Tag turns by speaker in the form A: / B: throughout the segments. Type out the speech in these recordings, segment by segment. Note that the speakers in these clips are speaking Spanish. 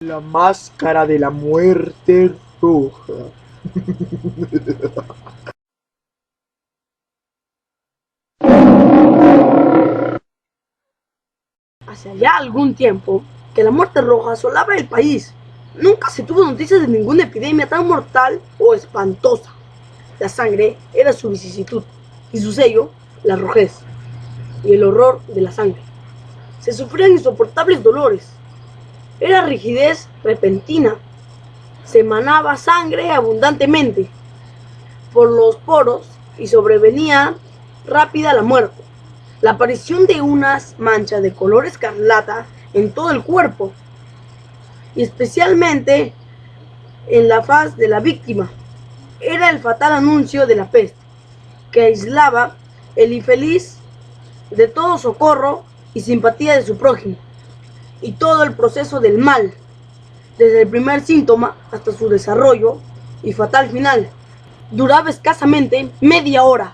A: La máscara de la muerte roja.
B: Hace ya algún tiempo que la muerte roja asolaba el país. Nunca se tuvo noticias de ninguna epidemia tan mortal o espantosa. La sangre era su vicisitud y su sello la rojez y el horror de la sangre. Se sufrían insoportables dolores. Era rigidez repentina. Se emanaba sangre abundantemente por los poros y sobrevenía rápida la muerte. La aparición de unas manchas de color escarlata en todo el cuerpo y especialmente en la faz de la víctima era el fatal anuncio de la peste que aislaba el infeliz de todo socorro y simpatía de su prójimo y todo el proceso del mal desde el primer síntoma hasta su desarrollo y fatal final duraba escasamente media hora.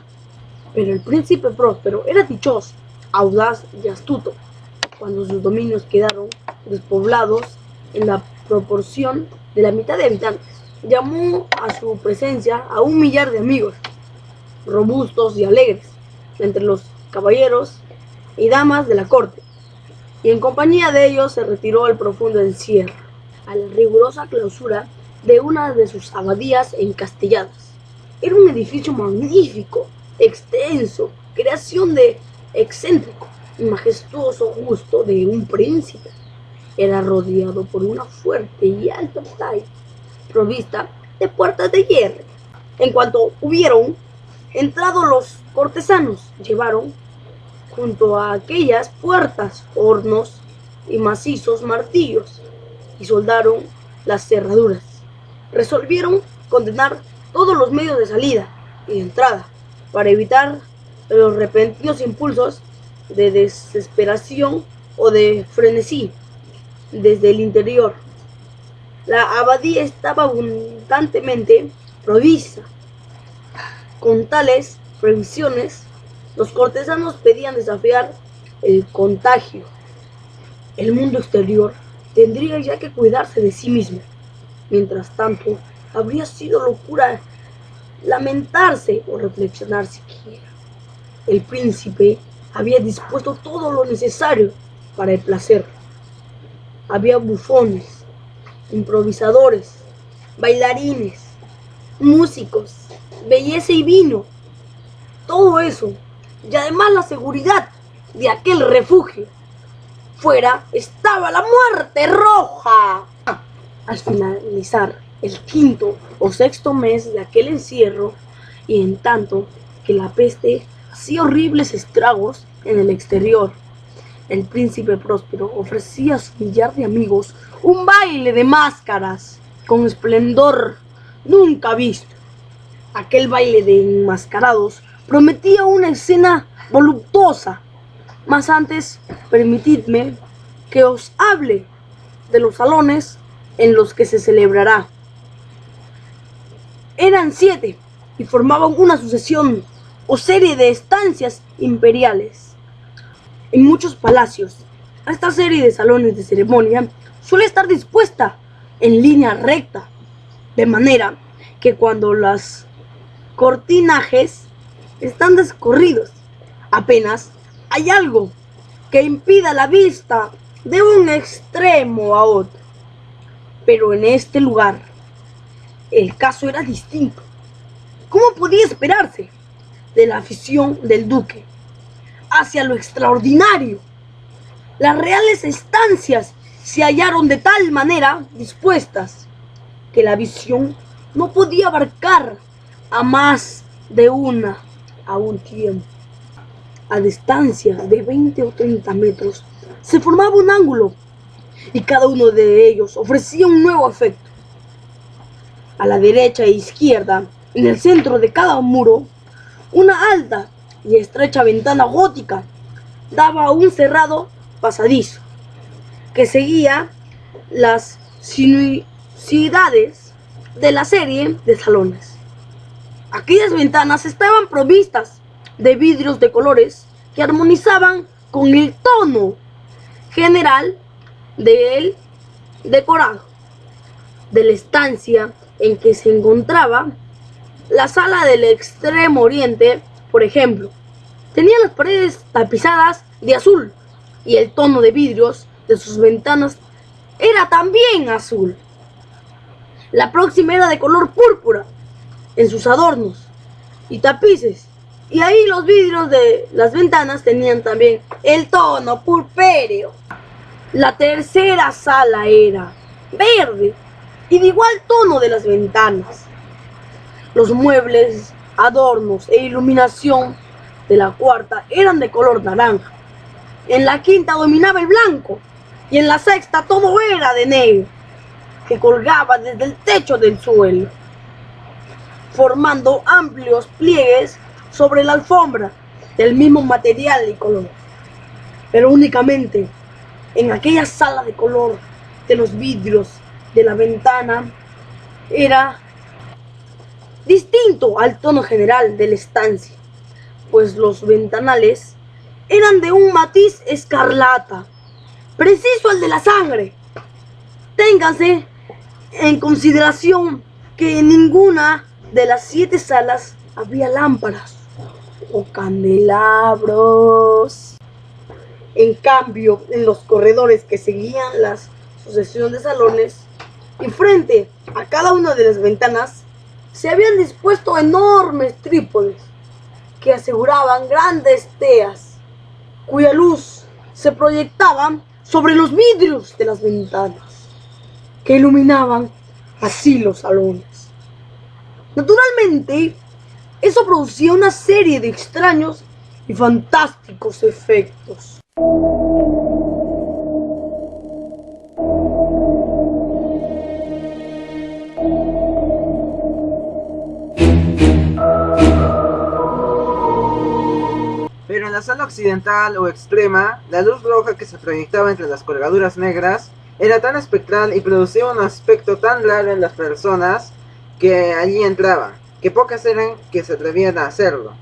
B: Pero el príncipe próspero era dichoso, audaz y astuto. Cuando sus dominios quedaron despoblados en la proporción de la mitad de habitantes, llamó a su presencia a 1 millar de amigos, robustos y alegres, entre los caballeros y damas de la corte, y en compañía de ellos se retiró al profundo encierro, a la rigurosa clausura de una de sus abadías encastelladas. Era un edificio magnífico, extenso, creación de excéntrico y majestuoso gusto de un príncipe. Era rodeado por una fuerte y alta muralla, provista de puertas de hierro. En cuanto hubieron entrado los cortesanos, llevaron junto a aquellas puertas hornos y macizos martillos y soldaron las cerraduras. Resolvieron condenar todos los medios de salida y de entrada para evitar los repentinos impulsos de desesperación o de frenesí desde el interior. La abadía estaba abundantemente provista. Con tales previsiones, los cortesanos pedían desafiar el contagio. El mundo exterior tendría ya que cuidarse de sí mismo. Mientras tanto, habría sido locura lamentarse o reflexionar siquiera. El príncipe había dispuesto todo lo necesario para el placer. Había bufones, improvisadores, bailarines, músicos, belleza y vino. Todo eso, y además la seguridad de aquel refugio. Fuera estaba la muerte roja. Al finalizar el quinto o sexto mes de aquel encierro, y en tanto que la peste hacía horribles estragos en el exterior, el príncipe próspero ofrecía a su millar de amigos un baile de máscaras con esplendor nunca visto. Aquel baile de enmascarados prometía una escena voluptuosa. Mas antes, permitidme que os hable de los salones en los que se celebrará. Eran 7 y formaban una sucesión o serie de estancias imperiales. En muchos palacios, esta serie de salones de ceremonia suele estar dispuesta en línea recta, de manera que cuando los cortinajes están descorridos, apenas hay algo que impida la vista de un extremo a otro. Pero en este lugar, el caso era distinto. ¿Cómo podía esperarse de la afición del duque hacia lo extraordinario? Las reales estancias se hallaron de tal manera dispuestas que la visión no podía abarcar a más de una a un tiempo. A distancia de 20 o 30 metros se formaba un ángulo y cada uno de ellos ofrecía un nuevo efecto. A la derecha e izquierda, en el centro de cada muro, una alta y estrecha ventana gótica daba a un cerrado pasadizo que seguía las sinuosidades de la serie de salones. Aquellas ventanas estaban provistas de vidrios de colores que armonizaban con el tono general del decorado de la estancia en que se encontraba la sala del extremo oriente, por ejemplo. Tenía las paredes tapizadas de azul y el tono de vidrios de sus ventanas era también azul. La próxima era de color púrpura en sus adornos y tapices, y ahí los vidrios de las ventanas tenían también el tono purpúreo. La tercera sala era verde y de igual tono de las ventanas. Los muebles, adornos e iluminación de la cuarta eran de color naranja. En la quinta dominaba el blanco y en la sexta todo era de negro, que colgaba desde el techo del suelo, formando amplios pliegues sobre la alfombra del mismo material y color. Pero únicamente en aquella sala de color de los vidrios de la ventana era distinto al tono general de la estancia, pues los ventanales eran de un matiz escarlata, preciso al de la sangre. Ténganse en consideración que en ninguna de las 7 salas había lámparas o candelabros. En cambio, en los corredores que seguían la sucesión de salones y frente a cada una de las ventanas se habían dispuesto enormes trípodes que aseguraban grandes teas, cuya luz se proyectaba sobre los vidrios de las ventanas, que iluminaban así los salones. Naturalmente, eso producía una serie de extraños y fantásticos efectos.
C: Pero en la sala occidental o extrema, la luz roja que se proyectaba entre las colgaduras negras era tan espectral y producía un aspecto tan raro en las personas que allí entraban, que pocas eran que se atrevían a hacerlo.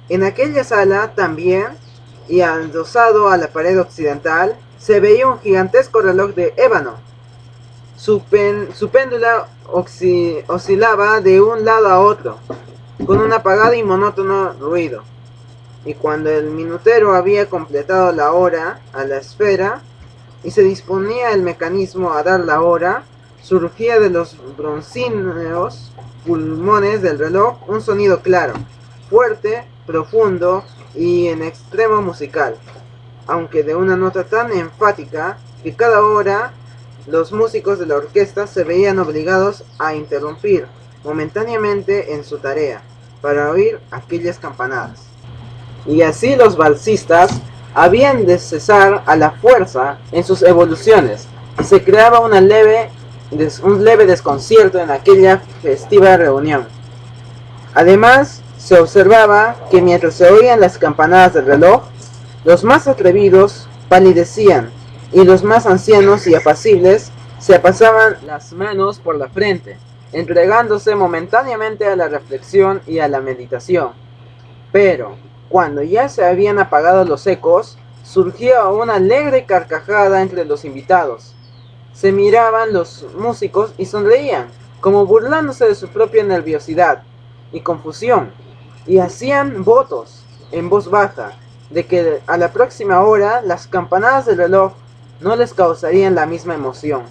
C: En aquella sala también, y adosado a la pared occidental, se veía un gigantesco reloj de ébano. Su péndula oscilaba de un lado a otro, con un apagado y monótono ruido. Y cuando el minutero había completado la hora a la esfera y se disponía el mecanismo a dar la hora, surgía de los broncíneos pulmones del reloj un sonido claro, fuerte, profundo y en extremo musical, aunque de una nota tan enfática que cada hora los músicos de la orquesta se veían obligados a interrumpir momentáneamente en su tarea para oír aquellas campanadas. Y así los valsistas habían de cesar a la fuerza en sus evoluciones, y se creaba un leve desconcierto en aquella festiva reunión. Además, se observaba que mientras se oían las campanadas del reloj, los más atrevidos palidecían, y los más ancianos y apacibles se pasaban las manos por la frente, entregándose momentáneamente a la reflexión y a la meditación. Pero, cuando ya se habían apagado los ecos, surgía una alegre carcajada entre los invitados. Se miraban los músicos y sonreían, como burlándose de su propia nerviosidad y confusión, y hacían votos, en voz baja, de que a la próxima hora las campanadas del reloj no les causarían la misma emoción.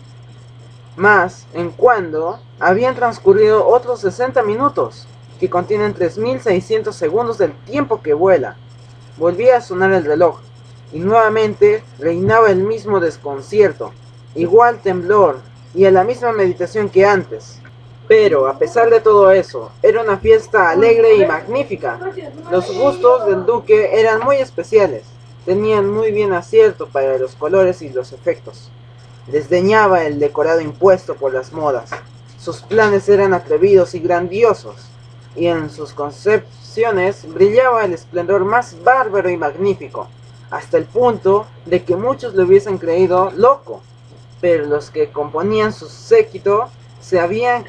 C: Mas, en cuando, habían transcurrido otros 60 minutos, que contienen 3600 segundos del tiempo que vuela. Volvía a sonar el reloj, y nuevamente reinaba el mismo desconcierto, igual temblor, y a la misma meditación que antes. Pero, a pesar de todo eso, era una fiesta alegre y magnífica. Los gustos del duque eran muy especiales, tenían muy bien acierto para los colores y los efectos. Desdeñaba el decorado impuesto por las modas. Sus planes eran atrevidos y grandiosos, y en sus concepciones brillaba el esplendor más bárbaro y magnífico, hasta el punto de que muchos le hubiesen creído loco, pero los que componían su séquito sabían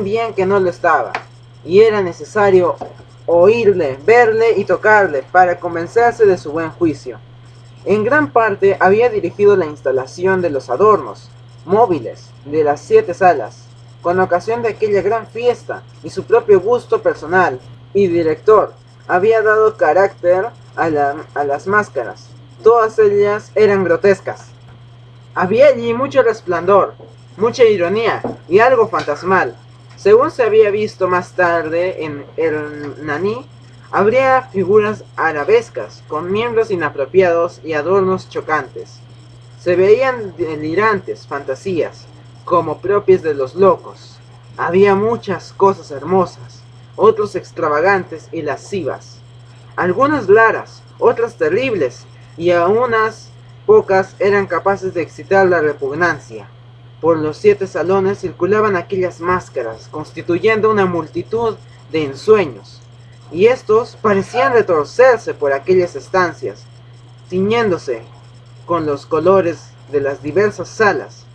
C: bien que no lo estaba, y era necesario oírle, verle y tocarle para convencerse de su buen juicio. En gran parte había dirigido la instalación de los adornos, móviles de las 7 salas, con ocasión de aquella gran fiesta, y su propio gusto personal y director había dado carácter a las máscaras. Todas ellas eran grotescas. Había allí mucho resplandor, mucha ironía y algo fantasmal. Según se había visto más tarde en Hernani, habría figuras arabescas, con miembros inapropiados y adornos chocantes. Se veían delirantes fantasías, como propias de los locos. Había muchas cosas hermosas, otras extravagantes y lascivas. Algunas raras, otras terribles, y a unas pocas eran capaces de excitar la repugnancia. Por los 7 salones circulaban aquellas máscaras, constituyendo una multitud de ensueños, y estos parecían retorcerse por aquellas estancias, tiñéndose con los colores de las diversas salas,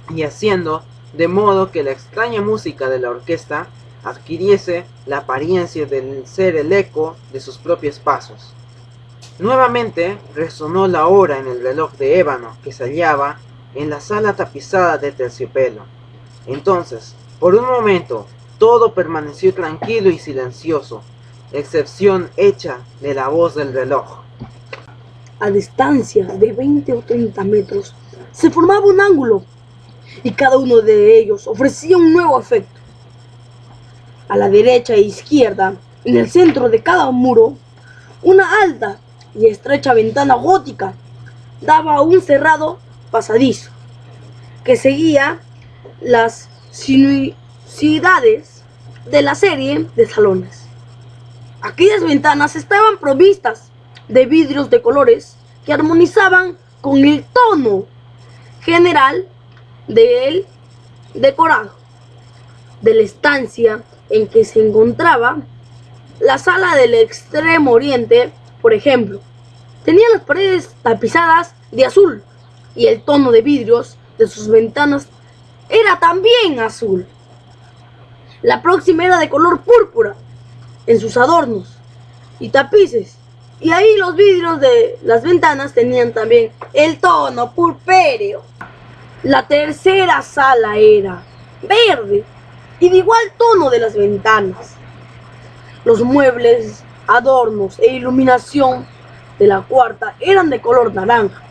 C: y haciendo de modo que la extraña música de la orquesta adquiriese la apariencia de ser el eco de sus propios pasos. Nuevamente resonó la hora en el reloj de ébano que se hallaba en la sala tapizada de terciopelo. Entonces, por un momento, todo permaneció tranquilo y silencioso, excepción hecha de la voz del reloj.
B: A distancias de 20 o 30 metros se formaba un ángulo, y cada uno de ellos ofrecía un nuevo efecto. A la derecha e izquierda, en el centro de cada muro, una alta y estrecha ventana gótica daba a un cerrado pasadizo que seguía las sinuosidades de la serie de salones. Aquellas ventanas estaban provistas de vidrios de colores que armonizaban con el tono general del decorado de la estancia en que se encontraba. La sala del extremo oriente, por ejemplo, tenía las paredes tapizadas de azul, y el tono de vidrios de sus ventanas era también azul. La próxima era de color púrpura en sus adornos y tapices, y ahí los vidrios de las ventanas tenían también el tono purpúreo. La tercera sala era verde y de igual tono de las ventanas. Los muebles, adornos e iluminación de la cuarta eran de color naranja.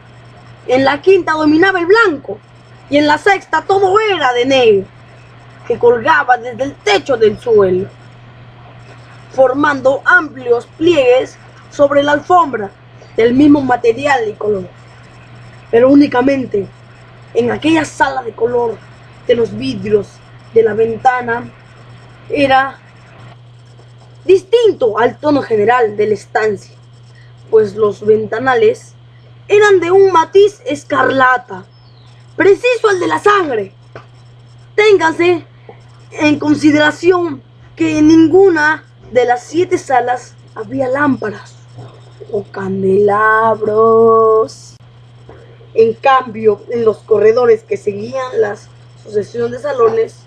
B: En la quinta dominaba el blanco, y en la sexta todo era de negro, que colgaba desde el techo del suelo, formando amplios pliegues sobre la alfombra del mismo material y color. Pero únicamente en aquella sala de color de los vidrios de la ventana era distinto al tono general de la estancia, pues los ventanales eran de un matiz escarlata, preciso al de la sangre. Téngase en consideración que en ninguna de las 7 salas había lámparas o candelabros. En cambio, en los corredores que seguían la sucesión de salones,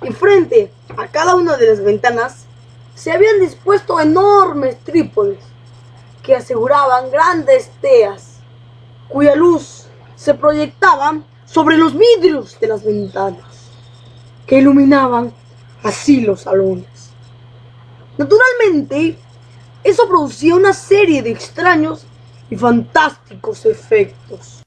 B: y frente a cada una de las ventanas, se habían dispuesto enormes trípodes que aseguraban grandes teas, cuya luz se proyectaba sobre los vidrios de las ventanas, que iluminaban así los salones. Naturalmente, eso producía una serie de extraños y fantásticos efectos.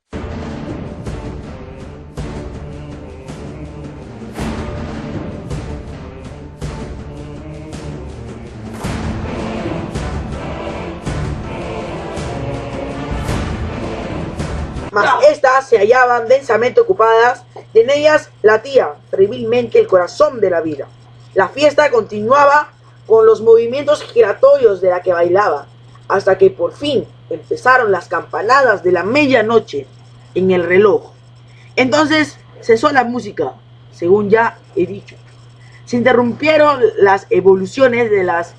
A: Mas estas se hallaban densamente ocupadas, y en ellas latía febrilemente el corazón de la vida. La fiesta continuaba con los movimientos giratorios de la que bailaba, hasta que por fin empezaron las campanadas de la medianoche en el reloj. Entonces cesó la música, según ya he dicho. Se interrumpieron las evoluciones de las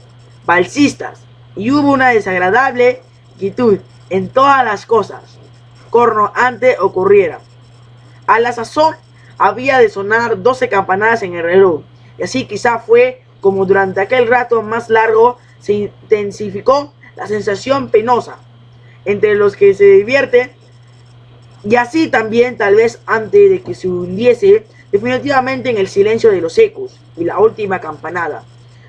A: balsistas, y hubo una desagradable quietud en todas las cosas corno antes ocurriera. A la sazón había de sonar 12 campanadas en el reloj, y así quizá fue como durante aquel rato más largo se intensificó la sensación penosa entre los que se divierten Y así también, tal vez antes de que se hundiese definitivamente en el silencio de los ecos y la última campanada,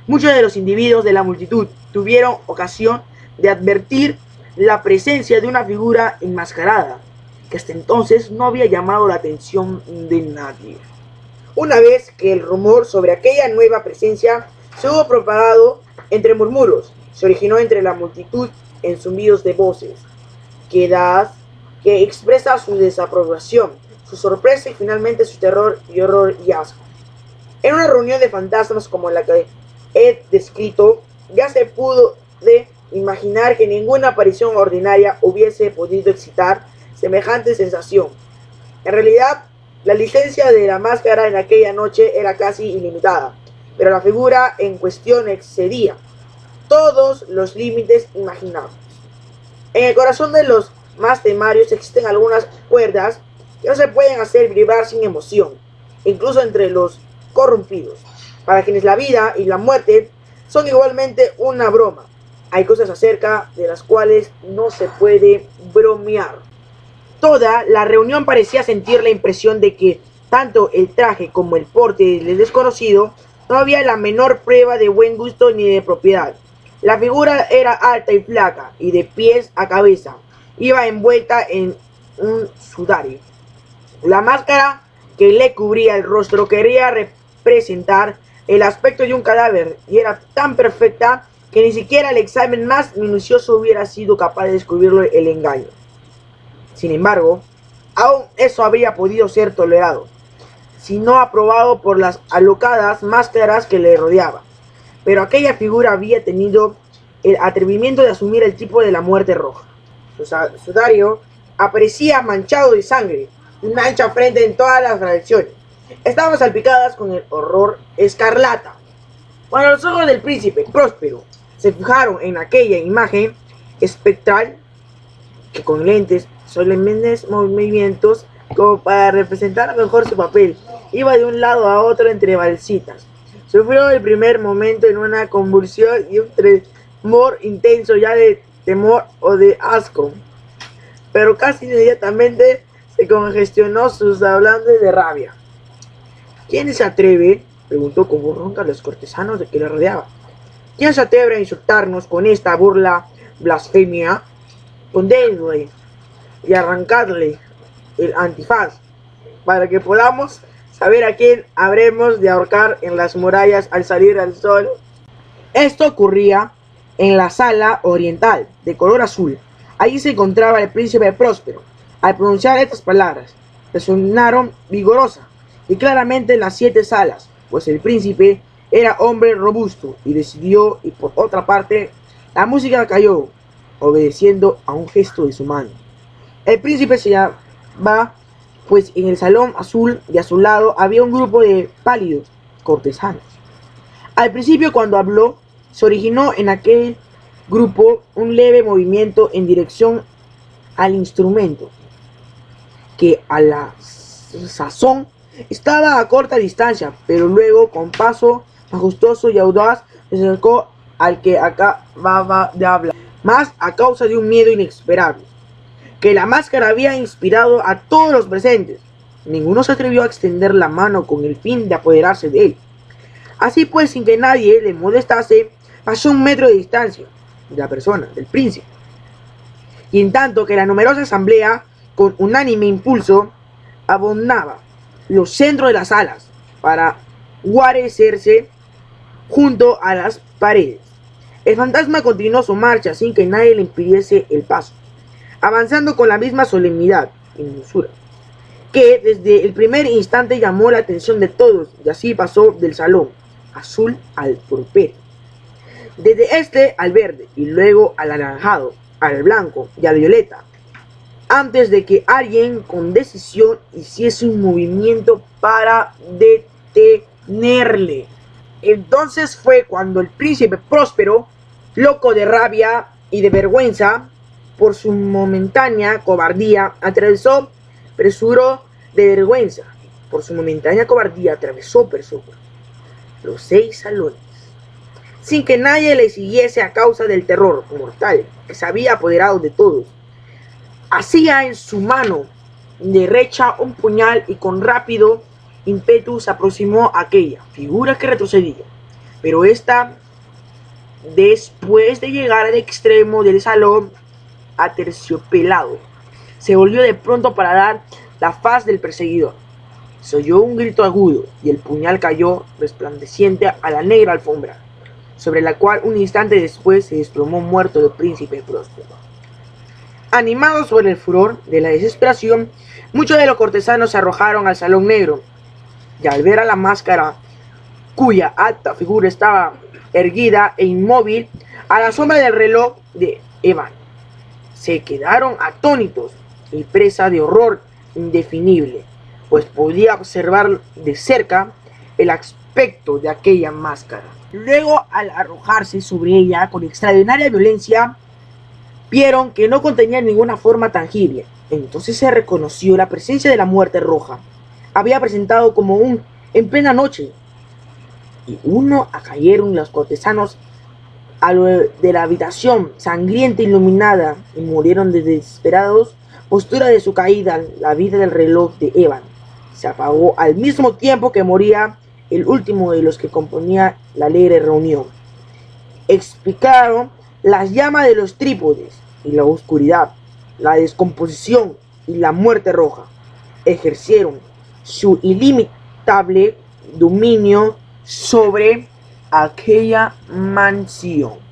A: muchos de los individuos de la multitud tuvieron ocasión de advertir la presencia de una figura enmascarada que hasta entonces no había llamado la atención de nadie. Una vez que el rumor sobre aquella nueva presencia se hubo propagado entre murmuros, se originó entre la multitud en zumbidos de voces, que expresa su desaprobación, su sorpresa y finalmente su terror y horror y asco. En una reunión de fantasmas como la que he descrito, ya se pudo imaginar que ninguna aparición ordinaria hubiese podido excitar semejante sensación. En realidad, la licencia de la máscara en aquella noche era casi ilimitada, pero la figura en cuestión excedía todos los límites imaginables. En el corazón de los más temarios existen algunas cuerdas que no se pueden hacer vibrar sin emoción, incluso entre los corrompidos, para quienes la vida y la muerte son igualmente una broma. Hay cosas acerca de las cuales no se puede bromear. Toda la reunión parecía sentir la impresión de que tanto el traje como el porte del desconocido no había la menor prueba de buen gusto ni de propiedad. La figura era alta y flaca, y de pies a cabeza iba envuelta en un sudario. La máscara que le cubría el rostro quería representar el aspecto de un cadáver, y era tan perfecta que ni siquiera el examen más minucioso hubiera sido capaz de descubrirlo el engaño. Sin embargo, aún eso habría podido ser tolerado, si no aprobado por las alocadas máscaras que le rodeaban. Pero aquella figura había tenido el atrevimiento de asumir el tipo de la muerte roja. Su sudario aparecía manchado de sangre, una ancha frente en todas las direcciones. Estaban salpicadas con el horror escarlata. Cuando los ojos del príncipe Próspero se fijaron en aquella imagen espectral, que con lentes, solemnes movimientos, como para representar mejor su papel, iba de un lado a otro entre balsitas. Sufrió el primer momento en una convulsión y un tremor intenso ya de temor o de asco, pero casi inmediatamente se congestionó sus hablantes de rabia. ¿Quién se atreve?, preguntó con voz ronca a los cortesanos de que le rodeaban. ¿Quién se atreve a insultarnos con esta burla blasfemia? Condénle y arrancadle el antifaz, para que podamos saber a quién habremos de ahorcar en las murallas al salir al sol. Esto ocurría en la sala oriental, de color azul. Allí se encontraba el príncipe Próspero. Al pronunciar estas palabras, resonaron vigorosa y claramente en las 7 salas, pues el príncipe era hombre robusto y decidió, y por otra parte, la música cayó, obedeciendo a un gesto de su mano. El príncipe se llamaba, pues en el salón azul y a su lado había un grupo de pálidos cortesanos. Al principio, cuando habló, se originó en aquel grupo un leve movimiento en dirección al instrumento, que a la sazón estaba a corta distancia, pero luego, con paso majestuoso y audaz, se acercó al que acababa de hablar, más a causa de un miedo inexperable que la máscara había inspirado a todos los presentes. Ninguno se atrevió a extender la mano con el fin de apoderarse de él. Así pues, sin que nadie le molestase, pasó 1 metro de distancia de la persona del príncipe, y en tanto que la numerosa asamblea, con unánime impulso, abonaba los centros de las salas para guarecerse junto a las paredes, el fantasma continuó su marcha sin que nadie le impidiese el paso, avanzando con la misma solemnidad y dulzura que desde el primer instante llamó la atención de todos, y así pasó del salón azul al purpúreo, desde este al verde y luego al anaranjado, al blanco y al violeta, antes de que alguien con decisión hiciese un movimiento para detenerle. Entonces fue cuando el príncipe Próspero, loco de rabia y de vergüenza por su momentánea cobardía, atravesó los 6 salones, sin que nadie le siguiese a causa del terror mortal que se había apoderado de todos. Hacía en su mano derecha un puñal y con rápido ímpetu se aproximó a aquella figura que retrocedía. Pero esta, después de llegar al extremo del salón aterciopelado, se volvió de pronto para dar la faz del perseguidor. Se oyó un grito agudo y el puñal cayó resplandeciente a la negra alfombra, sobre la cual un instante después se desplomó muerto el príncipe próspero. Animados por el furor de la desesperación, muchos de los cortesanos se arrojaron al salón negro, y al ver a la máscara, cuya alta figura estaba erguida e inmóvil a la sombra del reloj de Evan, se quedaron atónitos y presa de horror indefinible, pues podía observar de cerca el aspecto de aquella máscara. Luego, al arrojarse sobre ella con extraordinaria violencia, vieron que no contenía ninguna forma tangible. Entonces se reconoció la presencia de la muerte roja. Había presentado como en plena noche, y uno cayeron los cortesanos a lo de la habitación sangrienta iluminada y murieron de desesperados postura de su caída. La vida del reloj de Evan se apagó al mismo tiempo que moría el último de los que componía la alegre reunión. Explicaron las llamas de los trípodes y la oscuridad, la descomposición y la muerte roja. Ejercieron su ilimitable dominio sobre aquella mansión.